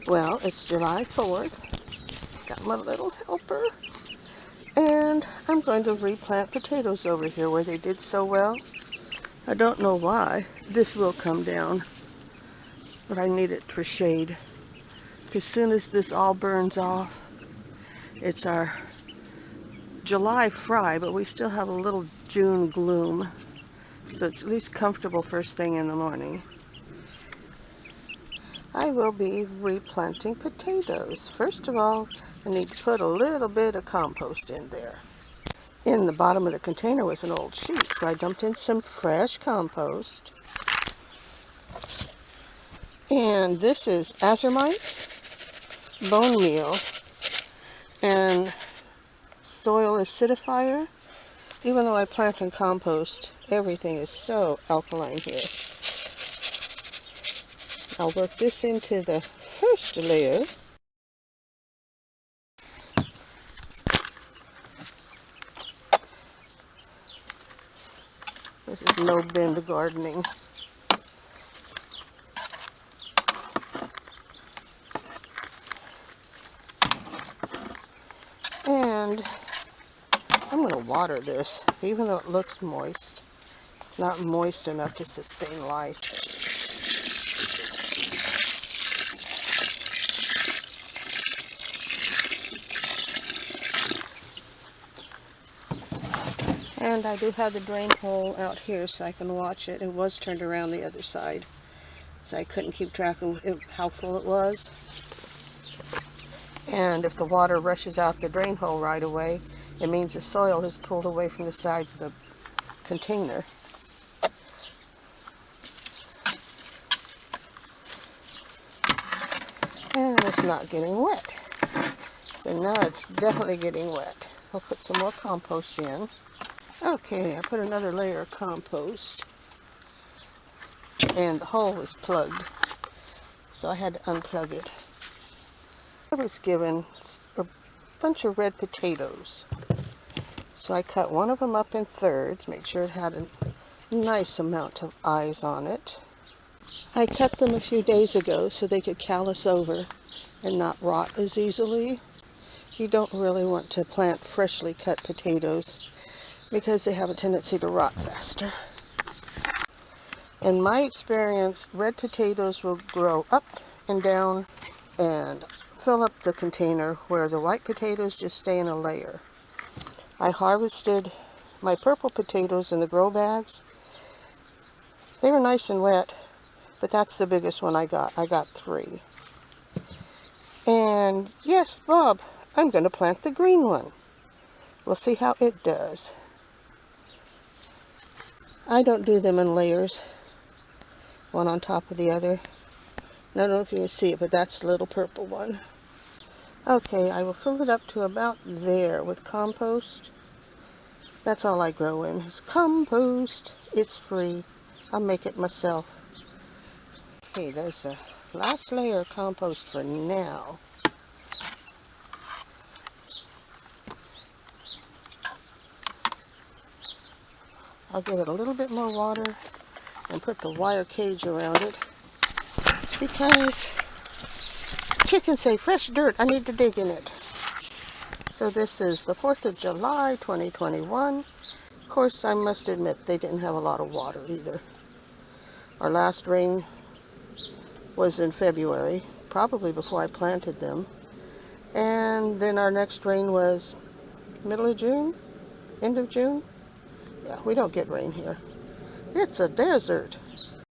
Well, it's July 4th. Got my little helper. And I'm going to replant potatoes over here where they did so well. I don't know why. This will come down, but I need it for shade. As soon as this all burns off, it's our July fry, but we still have a little June gloom. So it's at least comfortable first thing in the morning. I will be replanting potatoes. First of all, I need to put a little bit of compost in there. In the bottom of the container was an old sheet, so I dumped in some fresh compost. And this is azurite, bone meal, and soil acidifier. Even though I plant in compost, everything is so alkaline here. I'll work this into the first layer. This is low bend gardening. And I'm going to water this, even though it looks moist. It's not moist enough to sustain life. And I do have the drain hole out here so I can watch it. It was turned around the other side, so I couldn't keep track of how full it was. And if the water rushes out the drain hole right away, it means the soil is pulled away from the sides of the container. And it's not getting wet. So now it's definitely getting wet. I'll put some more compost in. Okay, I put another layer of compost. And the hole was plugged, so I had to unplug it. I was given a bunch of red potatoes. So I cut one of them up in thirds, make sure it had a nice amount of eyes on it. I cut them a few days ago so they could callus over and not rot as easily. You don't really want to plant freshly cut potatoes because they have a tendency to rot faster. In my experience, red potatoes will grow up and down and fill up the container, where the white potatoes just stay in a layer. I harvested my purple potatoes in the grow bags. They were nice and wet, but that's the biggest one I got. I got 3. And yes, Bob, I'm going to plant the green one. We'll see how it does. I don't do them in layers, one on top of the other. I don't know if you can see it, but that's the little purple one. Okay, I will fill it up to about there with compost. That's all I grow in is compost. It's free. I'll make it myself. Okay, there's the last layer of compost for now. I'll give it a little bit more water and put the wire cage around it because chickens say fresh dirt, I need to dig in it. So this is the 4th of July 2021. Of course, I must admit they didn't have a lot of water either. Our last rain was in February, probably before I planted them. And then our next rain was middle of June, end of June. Yeah, we don't get rain here. It's a desert.